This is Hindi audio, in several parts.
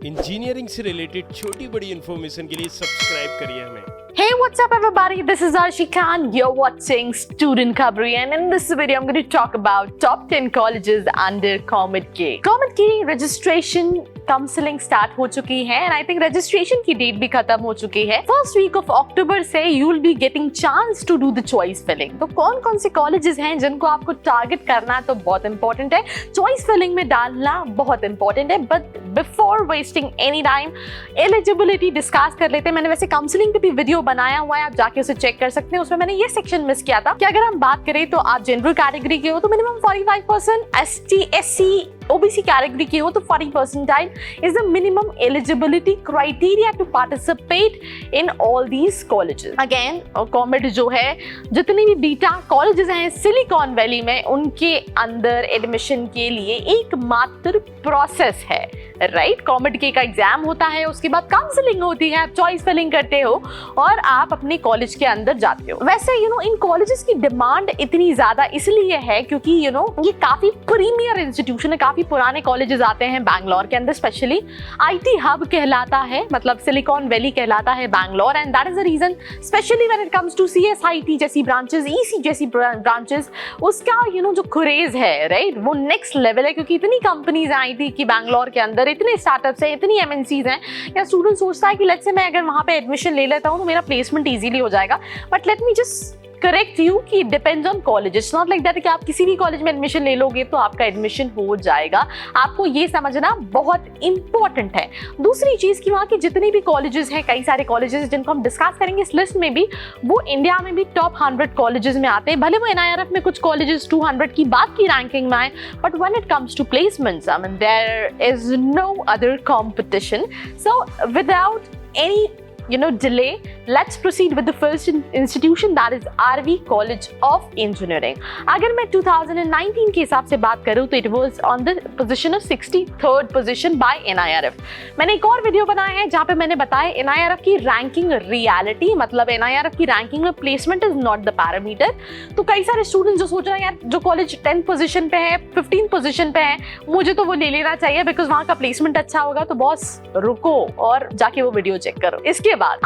इंजीनियरिंग से रिलेटेड छोटी बड़ी इन्फॉर्मेशन के लिए सब्सक्राइब करिए हमें। Hey, what's up everybody? This is Arshi Khan. You're watching Student Khabri, and in this video I'm going to talk about top 10 colleges under Comet K. Comet K registration counselling start हो चुकी है एंड आई थिंक रजिस्ट्रेशन की डेट भी खत्म हो चुकी है। फर्स्ट वीक ऑफ अक्टूबर से you will be getting chance to do the choice filling. तो कौन कौन से कॉलेजेस हैं जिनको आपको टारगेट करना है, तो बहुत इंपॉर्टेंट है, चॉइस फिलिंग में डालना बहुत इंपॉर्टेंट है। But before wasting any time eligibility discuss कर लेते हैं। मैंने वैसे काउंसलिंग पे भी वीडियो बनाया हुआ है, आप जाके उसे चेक कर सकते हैं। उसमें मैंने ये सेक्शन मिस किया था कि अगर हम बात करें तो आप जनरल कैटेगरी के हो तो minimum 45%, ST SC OBC category के हो तो 40% is the minimum eligibility criteria to participate in all these colleges. Again, comet जो है, जितनी भी बीटा कॉलेजेस हैं सिलिकॉन वैली में, उनके अंदर एडमिशन के लिए एकमात्र प्रोसेस है, राइट? कॉमेट के का एग्जाम होता है, उसके बाद काउंसलिंग होती है, आप चॉइस फिलिंग करते हो और आप अपने कॉलेज के अंदर जाते हो। वैसे इन कॉलेजेस की डिमांड इतनी ज्यादा इसलिए है क्योंकि ये काफी प्रीमियर इंस्टीट्यूशन है, काफी पुराने कॉलेजेस आते हैं बैंगलोर के अंदर। स्पेशली IT हब कहलाता है, मतलब सिलिकॉन वैली कहलाता है Bangalore, and that is the reason specially when it comes to CSIT जैसी ब्रांचेस, EC जैसी ब्रांचेस, उसका जो क्रेज है, राइट, वो नेक्स्ट लेवल है क्योंकि इतनी कंपनीज हैं IT की बैंगलोर के अंदर, इतने स्टार्टअप्स हैं, इतनी MNCs हैं। या स्टूडेंट सोचता है कि लेट्स से मैं अगर वहां पे एडमिशन ले लेता हूं तो मेरा प्लेसमेंट इजीली हो जाएगा। But let me just correct you कि depends on college. It's not like that कि आप किसी भी कॉलेज में एडमिशन ले लोगे तो आपका एडमिशन हो जाएगा। आपको ये समझना बहुत इंपॉर्टेंट है। दूसरी चीज कि वहाँ के जितने भी कॉलेजेस हैं, कई सारे कॉलेजेस जिनको हम डिस्कस करेंगे इस लिस्ट में भी, वो इंडिया में भी टॉप 100 कॉलेजेस में आते हैं। भले वो NIRF में कुछ कॉलेजेस 200 की बात की रैंकिंग में आए, but when it comes to placements, I mean there is no other competition. So without any delay, let's proceed with the first institution, that is RV College of Engineering. अगर मैं 2019 के हिसाब से बात करूं तो it was on the position of 63rd position by NIRF. मैंने एक और वीडियो बनाया है जहां पे मैंने बताया NIRF की रैंकिंग रियलिटी, मतलब NIRF की रैंकिंग में placement is not the parameter. तो कई सारे स्टूडेंट्स जो सोच रहे हैं यार जो कॉलेज 10th पोजीशन पे है, 15th पोजीशन पे है, मुझे तो वो ले लेना चाहिए बिकॉज वहां का प्लेसमेंट अच्छा होगा, तो बॉस रुको और जाके वो वीडियो चेक करो। इसके बाद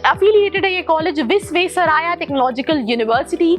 अफिलिएटेड है ये कॉलेज विश्वेश्वरैया टेक्नोलॉजिकल यूनिवर्सिटी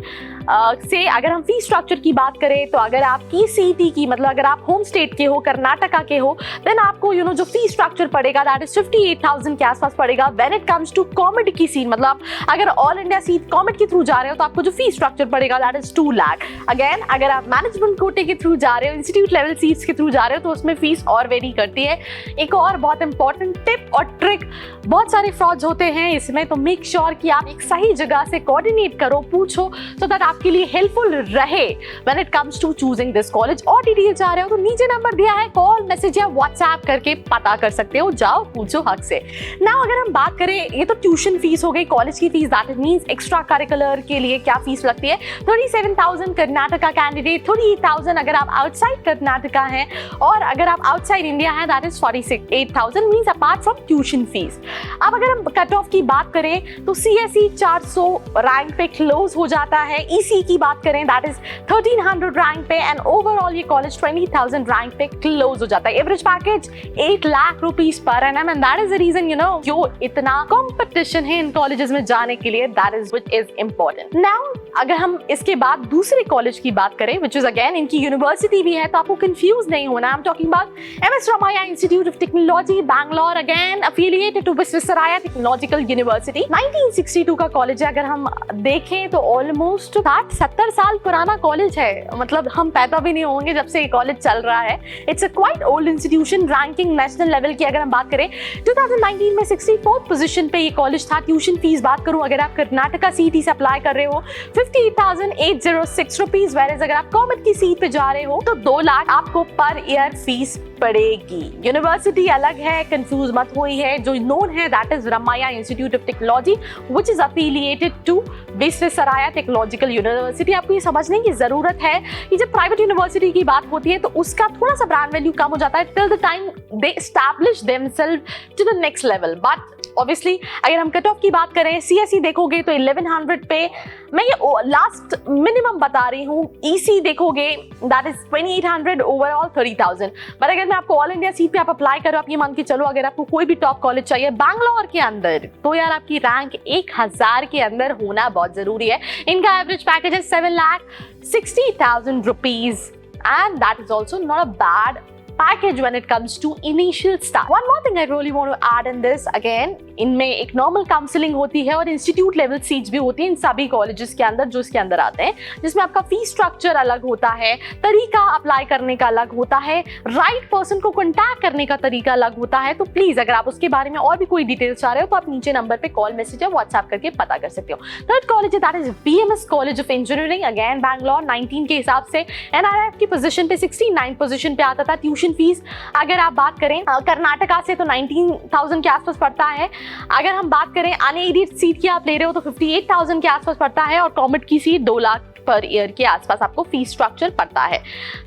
से। अगर हम फी स्ट्रक्चर की बात करें तो अगर आपकी CT की, मतलब अगर आप होम स्टेट के हो, कर्नाटका के हो, देन आपको जो फी स्ट्रक्चर पड़ेगा दैट इज 58,000 के आसपास पड़ेगा। When it comes to comet की सीट, मतलब अगर ऑल इंडिया सीट कॉमेट के थ्रू जा रहे हो तो आपको जो फी स्ट्रक्चर पड़ेगा दैट इज 2 लाख। अगेन अगर आप मैनेजमेंट कोटे के थ्रू जा रहे हो, इंस्टीट्यूट लेवल सीट्स के थ्रू जा रहे हो, तो उसमें फीस और वेरी करती है। एक और बहुत इंपॉर्टेंट टिप और ट्रिक, बहुत सारे फ्रॉड्स होते हैं इसमें, तो मेक श्योर कि आप एक सही जगह से कोऑर्डिनेट करो, पूछो, सो दैट आपके लिए हेल्पफुल रहे when it comes to choosing this college. और डिटेल चाह रहे हो तो नीचे नंबर दिया है, कॉल, मैसेज या व्हाट्सएप करके पता कर सकते हो, जाओ पूछो हक से। नाउ अगर हम बात करें, ये तो ट्यूशन फीस हो गई, कॉलेज की fees, that means extra curricular के लिए क्या फीस लगती है। 37,000 कर्नाटका कैंडिडेट, 38,000 अगर आप आउटसाइड कर्नाटका हैं, और अगर आप आउटसाइड इंडिया हैं that is 48,000 means apart from tuition fees. अब अगर हम कट ऑफ की बात करें तो CSE 400 रैंक पे क्लोज हो जाता है। EC की बात करें दैट इज 1300 रैंक पे, एंड ओवरऑल ये कॉलेज 20,000 रैंक पे क्लोज हो जाता है। Average package 8 lakh rupees per annum, and that is the reason क्यों इतना कंपटीशन है इन कॉलेजेस में जाने के लिए, that is which is important. Now अगर हम इसके बाद दूसरे कॉलेज की बात करें व्हिच इज अगेन इनकी यूनिवर्सिटी भी है, तो आपको कंफ्यूज नहीं होना। I am talking about MS Ramaiah institute of technology Bangalore, again affiliated to Visvesvaraya technological university. 1962 का कॉलेज है। अगर हम देखें तो ऑलमोस्ट 60-70 साल पुराना कॉलेज है, मतलब हम पैदा भी नहीं होंगे जब से ये कॉलेज चल रहा है। It's a quite old institution. Ranking national level की अगर हम बात करें 2019 में 64th पोजीशन पे ये कॉलेज था। ट्यूशन फीस बात करूं, अगर आप कर्नाटका CT से अप्लाई कर रहे हो 58,806 रुपीज, वेयर अगर आप कॉमेट की सीट पे जा रहे हो तो 2 लाख आपको पर ईयर फीस पड़ेगी। यूनिवर्सिटी अलग है, कंफ्यूज मत हुई है। जो नोन है that is Ramaiah institute of technology which is affiliated to Visvesvaraya technological university. आपको ये समझने की जरूरत है कि जब प्राइवेट यूनिवर्सिटी की बात होती है तो उसका थोड़ा सा ब्रांड वैल्यू कम हो जाता है till the time they establish themselves to the next level, but obviously अगर हम कट ऑफ की बात करें, CSE देखोगे तो 1100 पे, मैं ये लास्ट मिनिमम बता रही हूँ। EC देखोगे दैट इज 2800, ओवरऑल 30,000। बट अगर मैं आपको ऑल इंडिया सीट पे आप अप्लाई करो, आप ये मान के चलो अगर आपको कोई भी टॉप कॉलेज चाहिए बैंगलोर के अंदर, तो यार आपकी रैंक 1000 के अंदर होना बहुत जरूरी है। इनका एवरेज पैकेज है 7,60,000 rupees and that is also not a bad package when it comes to initial start. One more thing I really want to add in this, again, इनमें एक नॉर्मल काउंसलिंग होती है और इंस्टीट्यूट लेवल सीट्स भी होती है इन सभी कॉलेजेस के अंदर जो इसके अंदर आते हैं, जिसमें आपका फीस स्ट्रक्चर अलग होता है, तरीका अप्लाई करने का अलग होता है, राइट पर्सन को कॉन्टैक्ट करने का तरीका अलग होता है। तो प्लीज अगर आप उसके बारे में और भी कोई डिटेल्स चाह रहे हो तो आप नीचे नंबर पे कॉल, मैसेज या व्हाट्सएप करके पता कर सकते हो। थर्ड कॉलेज है that is BMS college of engineering, again Bangalore. 19 के हिसाब से NIRF की पोजीशन पे 69 पोजीशन पे आता था। ट्यूशन फीस अगर आप बात करें कर्नाटका से तो 19,000 के आसपास पड़ता है। अगर हम बात करें अनएडेड सीट की आप ले रहे हो तो 58,000 के आसपास पड़ता है, और कॉमेट की सीट 2 लाख पर ईयर के आसपास आपको फीस स्ट्रक्चर पड़ता है।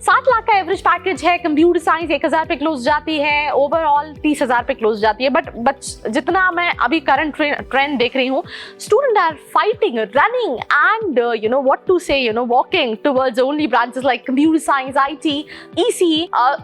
7 लाख का एवरेज पैकेज है। कंप्यूटर साइंस 1,000 पे क्लोज जाती है, ओवरऑल 30,000 पे क्लोज जाती है। बट जितना मैं अभी करंट ट्रेंड देख रही हूँ, student are fighting, running and what to say walking towards only branches like computer science, IT, EC।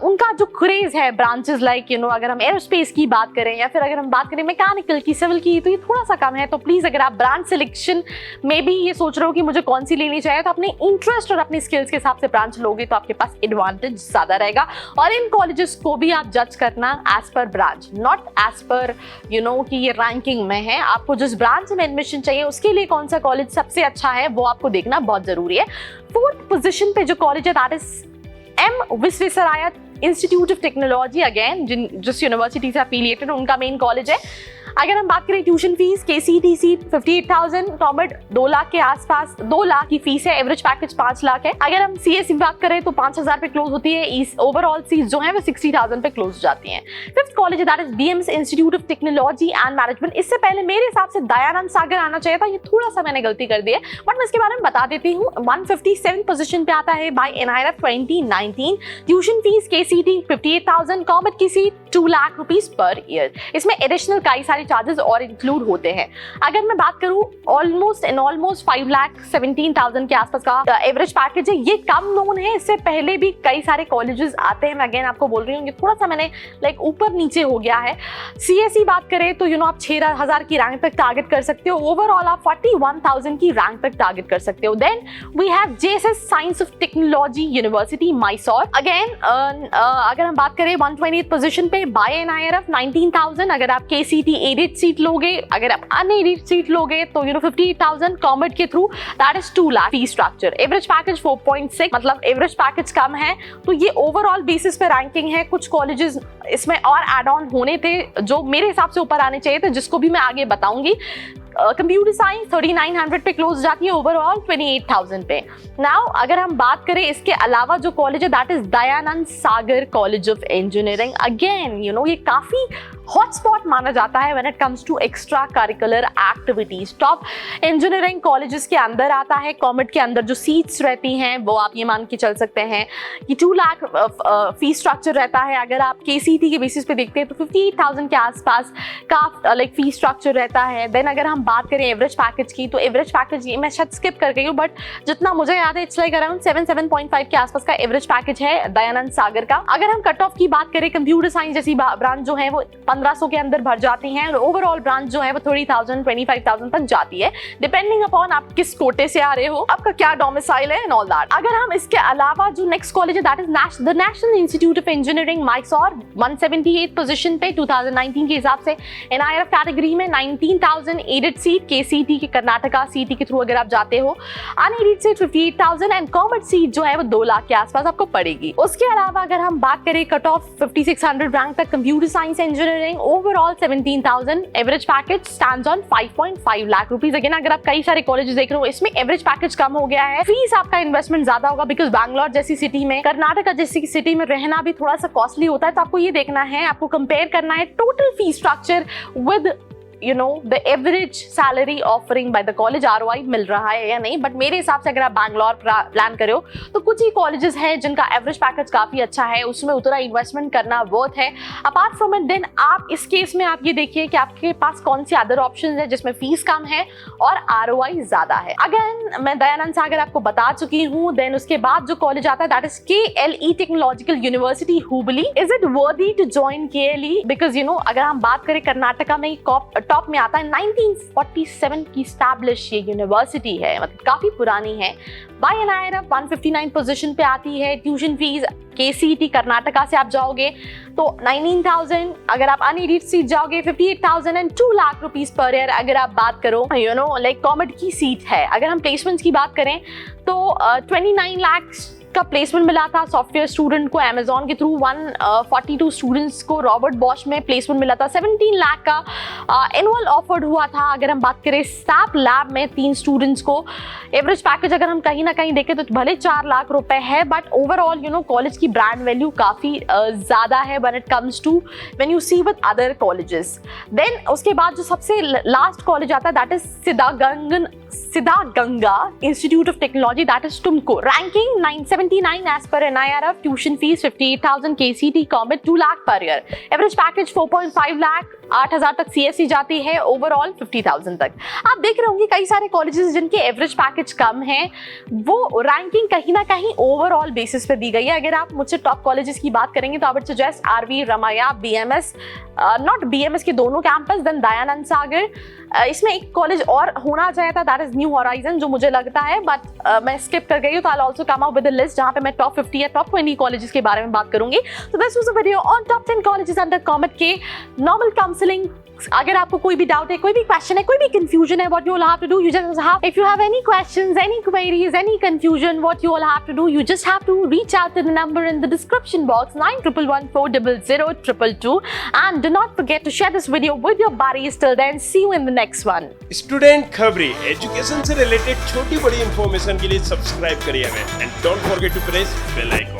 उनका जो क्रेज है ब्रांचेस लाइक अगर हम एरोस्पेस की बात करें या फिर अगर हम बात करें मैकेनिकल की, सिविल की, तो ये थोड़ा सा कम है। तो प्लीज अगर आप ब्रांच सिलेक्शन में भी ये सोच रहे हो कि मुझे कौन सी लेनी चाहिए, तो अपने इंटरेस्ट और अपनी स्किल्स के हिसाब से ब्रांच लोगे तो आपके पास एडवांटेज ज्यादा रहेगा। और इन कॉलेजेस को भी आप जज करना as per branch, not as per कि ये रैंकिंग में है। आपको जिस ब्रांच में एडमिशन चाहिए उसके लिए कौन सा कॉलेज सबसे अच्छा है वो आपको देखना बहुत जरूरी है। फोर्थ पोजीशन पे जो कॉलेज है that is M Visvesvaraya institute of technology, again जिस यूनिवर्सिटी से एफिलिएटेड उनका मेन कॉलेज है। अगर हम बात करें tuition fees, KCET seat 58,000, comet 2 lakh के आसपास, 2 लाख की फीस है, एवरेज पैकेज 5 लाख है। अगर हम CSE की बात करें तो 5,000 पे क्लोज होती है, ओवरऑल सीट जो है वो 60,000 पे क्लोज जाती हैं। Fifth college that is BMS institute of technology and management. इससे पहले मेरे हिसाब से दयानंद सागर आना चाहिए था, ये थोड़ा सा मैंने गलती कर दी है, बट मैं इसके बारे में बता देती हूँ। 157 पोजीशन पे आता है by NIRF 2019। Tuition fees KCET 58,000, COMEDK की seat 2 lakh rupees per year. इसमें एडिशनल कई सारे चार्जेस और इंक्लूड होते हैं। अगर मैं बात करूं ऑलमोस्ट 5,17,000 के आसपास का एवरेज पैकेज है। ये कम नोन है, इससे पहले भी कई सारे कॉलेजेस आते हैं। मैं अगेन आपको बोल रही हूँ, ये थोड़ा सा मैंने ऊपर नीचे हो गया है। CSE बात करें तो आप 6,000 की रैंक तक टारगेट कर सकते हो, ओवरऑल आप 41,000 की रैंक तक टारगेट कर सकते हो। Then we have JSS science of technology university Mysore. Again अगर हम बात करें 128 पोजीशन पे बाय NIRF 19,000। अगर आप KCET एडेड सीट लोगे, अगर आप अनएडेड सीट लोगे तो 58,000, कॉमेट के through that is 2 lakh fee structure. Average package 4.6, मतलब एवरेज पैकेज कम है तो ये ओवरऑल बेसिस पे रैंकिंग है। कुछ कॉलेजेस इसमें और एड ऑन होने थे जो मेरे हिसाब से ऊपर आने चाहिए थे, जिसको भी मैं आगे बताऊंगी। कंप्यूटर साइंस 3,900 पे क्लोज जाती है, ओवरऑल 28,000 पे। नाउ अगर हम बात करें इसके अलावा जो कॉलेज है that is Dayananda Sagar college of engineering. Again ये काफी हॉटस्पॉट माना जाता है when it comes to extra curricular activities. Top engineering colleges के अंदर आता है। कॉमेट के अंदर जो सीट्स रहती हैं वो आप ये मान के चल सकते हैं कि 2 लाख फीस स्ट्रक्चर रहता है। अगर आप KCET के बेसिस पे देखते हैं तो 58,000 के आसपास का फीस स्ट्रक्चर रहता है। देन अगर हम बात करें एवरेज पैकेज की तो एवरेज पैकेज ये मैं शायद स्किप कर गई हूँ, बट जितना मुझे याद है इट्स अराउंड 7.5 के आसपास का एवरेज पैकेज है दयानंद सागर का। अगर हम कट ऑफ की बात करें, कंप्यूटर साइंस जैसी ब्रांच जो है वो 1,500 के अंदर भर जाती हैं, और ओवरऑल ब्रांच जो है वो 30,000 25,000 तक जाती है, डिपेंडिंग अपॉन आप किस कोटे से आ रहे हो, आपका क्या डोमिसाइल है एंड ऑल दैट। अगर हम इसके अलावा जो नेक्स्ट कॉलेज है that is the national institute of engineering Mysore, 178 position पे 2019 के हिसाब से। NIRF कैटेगरी में 19,000 एडेड सीट, KCET के कर्नाटका CET के थ्रू अगर आप जाते हो। Unaided seat 58,000 and comet seat जो है वो 2 लाख के आसपास आपको पड़ेगी। उसके अलावा अगर हम बात करें कट ऑफ 5,600 रैंक तक computer science engineering, overall 17,000, average package stands on 5.5 lakh rupees. Again अगर आप कई सारे कॉलेजेस देख रहे हो इसमें एवरेज पैकेज कम हो गया है, फीस आपका इन्वेस्टमेंट ज्यादा होगा, बिकॉज बैंगलोर जैसी सिटी में, कर्नाटका जैसी सिटी में रहना भी थोड़ा सा कॉस्टली होता है। तो आपको ये देखना है, आपको कंपेयर करना है total fees structure with the average salary offering by the college ROI मिल रहा है या नहीं, बट मेरे हिसाब से अगर आप बैंगलोर प्लान करे हो तो कुछ ही कॉलेजेस हैं जिनका एवरेज पैकेज काफी अच्छा है, उसमें उतना इन्वेस्टमेंट करना वर्थ है। अपार्ट फ्रॉम इट देन आप इस केस में आप ये देखिए कि आपके पास कौन सी अदर ऑप्शंस है जिसमें फीस कम है और ROI ज्यादा है। अगेन मैं दयानंद सागर आपको बता चुकी हूँ। देन उसके बाद जो कॉलेज आता है that is KLE technological university Hubli. Is it worthy to join KLE? Because अगर हम बात करें कर्नाटका में टॉप में आता है, 1947 की स्टैब्लिश ये यूनिवर्सिटी है, मतलब काफी पुरानी है। बाय NIRF 159 पोजीशन पे आती है। ट्यूशन फीस KCET कर्नाटका से आप जाओगे तो 19,000, अगर आप अनएडेड सीट जाओगे 58,000 and 2 lakh rupees per year. अगर आप बात करो लाइक कॉमेड की सीट है, अगर हम प्लेसमेंट्स की बात करें तो 29 लाख का प्लेसमेंट मिला था सॉफ्टवेयर स्टूडेंट को अमेजॉन के थ्रू। 142 स्टूडेंट्स को रॉबर्ट बॉश में प्लेसमेंट मिला था। 17 लाख का एनुअल ऑफर्ड हुआ था। अगर हम बात करें SAP लैब में 3 स्टूडेंट्स को एवरेज पैकेज अगर हम कहीं ना कहीं देखें तो भले 4 लाख रुपए है, बट ओवरऑल कॉलेज की ब्रांड वैल्यू काफी ज्यादा है when it comes to when you see with other colleges. Then उसके बाद जो सबसे लास्ट कॉलेज आता है that is Siddaganga institute of technology, that is Tumkur. Ranking 979 as per NIRF। Tuition fees 58,000, KCET COMEDK 2 lakh per year. Average package 4.5 lakh, 8,000 तक CSE जाती है, ओवरऑल 50,000 तक। आप देख रहे होंगे कई सारे कॉलेजेस जिनके एवरेज पैकेज कम है, वो रैंकिंग कहीं ना कहीं ओवरऑल बेसिस पे दी गई है। अगर आप मुझसे टॉप कॉलेजेस की बात करेंगे तो I would suggest RV Ramaiah, BMS, not BMS के दोनों कैंपस, देन दयानंद सागर। इसमें एक कॉलेज और होना चाहिए था दैट इज न्यू हॉराइजन, जो मुझे लगता है, बट मैं स्किप कर गई हूँ। तो I also come out with a list जहाँ पे मैं टॉप 50 या टॉप 20 कॉलेजेस के बारे में बात करूंगी। तो this was a video on top 10 colleges under COMEDK के नॉर्मल काउंसलिंग। अगर आपको कोई भी डाउट है, कोई भी क्वेश्चन है, कोई भी कंफ्यूजन है, what you all have to do, you just have, if you have any questions, any queries, any confusion, what you all have to do, you just have to reach out to the number in the description box 9111400222, and do not forget to share this video with your buddies. Till then, see you in the next one. Student खबरें, एजुकेशन से रिलेटेड छोटी बड़ी इंफॉर्मेशन के लिए सब्सक्राइब करिए हमें and don't forget to press bell icon.